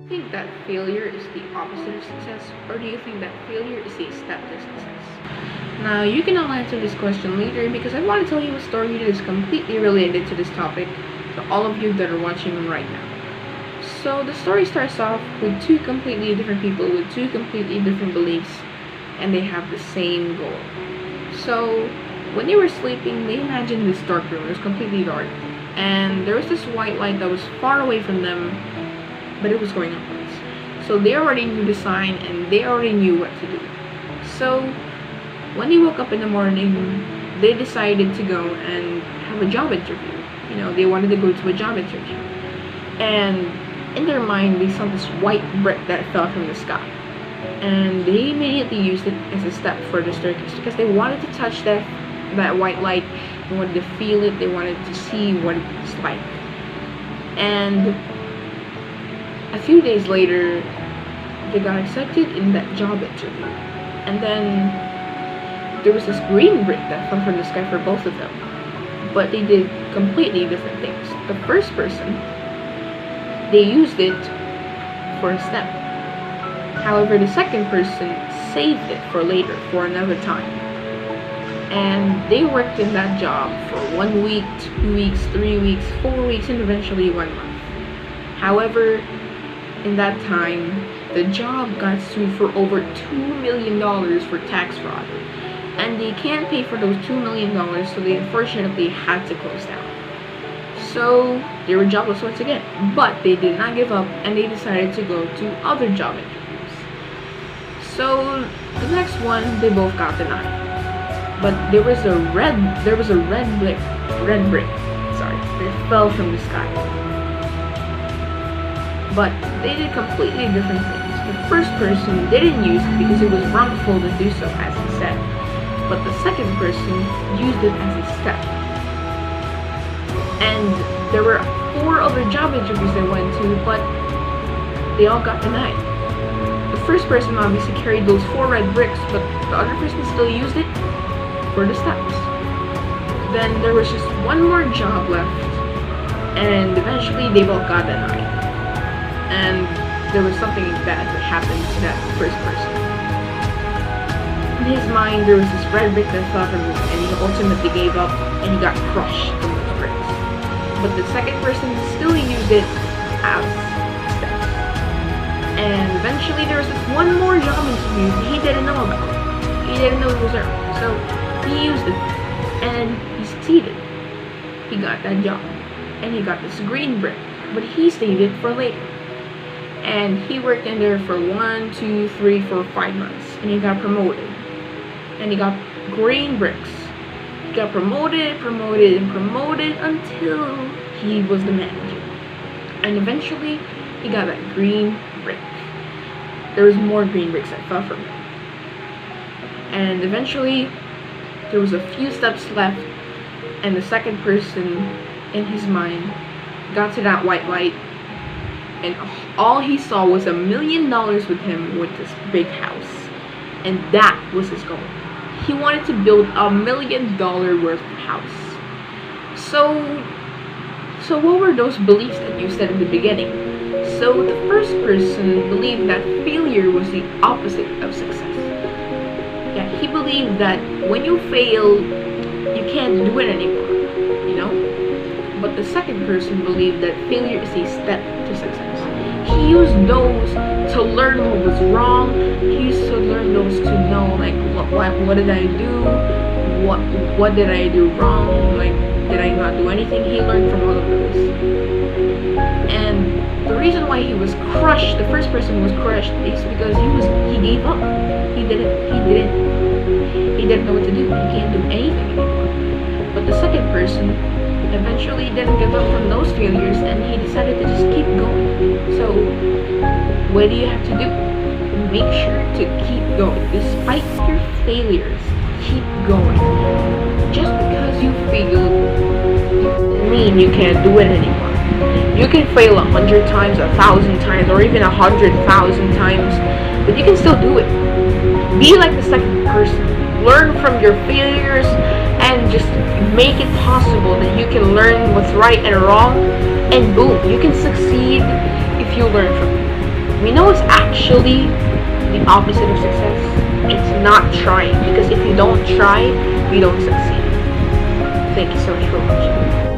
Think that failure is the opposite of success, or do you think that failure is a step to success? Now, you can all answer this question later because I want to tell you a story that is completely related to this topic to all of you that are watching right now. So, the story starts off with two completely different people with two completely different beliefs, and they have the same goal. So, when they were sleeping, they imagined this dark room. It was completely dark, and there was this white light that was far away from them, but it was going upwards. So they already knew the sign and they already knew what to do. So when they woke up in the morning, they decided to go and have a job interview. They wanted to go to a job interview. And in their mind, they saw this white brick that fell from the sky. And they immediately used it as a step for the staircase because they wanted to touch that white light. They wanted to feel it. They wanted to see what it was like. And a few days later, they got accepted in that job interview. And then there was this green brick that fell from the sky for both of them. But they did completely different things. The first person, they used it for a step. However, the second person saved it for later, for another time. And they worked in that job for 1 week, 2 weeks, 3 weeks, 4 weeks, and eventually 1 month. However, in that time, the job got sued for over $2 million for tax fraud. And they can't pay for those $2 million, so they unfortunately had to close down. So they were jobless once again. But they did not give up, and they decided to go to other job interviews. So the next one, they both got denied. But there was a red brick. Sorry, it fell from the sky. But they did completely different things. The first person didn't use it because it was wrongful to do so, as he said. But the second person used it as a step. And there were 4 other job interviews they went to, but they all got denied. The first person obviously carried those 4 red bricks, but the other person still used it for the steps. Then there was just 1 more job left, and eventually they both got denied. And there was something bad that happened to that first person. In his mind, there was this red brick that fell from him, and he ultimately gave up, and he got crushed from those bricks. But the second person still used it as steps. And eventually there was this 1 more job interview he didn't know about. He didn't know it was there. So he used it, and he succeeded. He got that job, and he got this green brick, but he saved it for later. And he worked in there for 1, 2, 3, 4, 5 months. And he got promoted. And he got green bricks. He got promoted until he was the manager. And eventually, he got that green brick. There was more green bricks that fell from him. And eventually, there was a few steps left. And the second person, in his mind, got to that white light. And all he saw was $1 million with him with this big house. And that was his goal. He wanted to build $1 million worth of house. So what were those beliefs that you said in the beginning? So the first person believed that failure was the opposite of success. Yeah, he believed that when you fail, you can't do it anymore, But the second person believed that failure is a step to success. He used those to learn what was wrong. He used to learn those to know, like, what did I do? What did I do wrong? Like, did I not do anything? He learned from all of those. And the reason why he was crushed, the first person was crushed, is because he gave up. He didn't know what to do. He can't do anything anymore. But the second person eventually didn't give up from those failures, and he decided to just keep going. So what do you have to do? Make sure to keep going. Despite your failures, keep going. Just because you failed doesn't mean you can't do it anymore. You can fail 100 times, 1,000 times, or even 100,000 times, but you can still do it. Be like the second person. Learn from your failures and just make it possible that you can learn what's right and wrong, and boom, you can succeed if you learn from it. We know it's actually the opposite of success. It's not trying, because if you don't try, you don't succeed. Thank you so much for watching.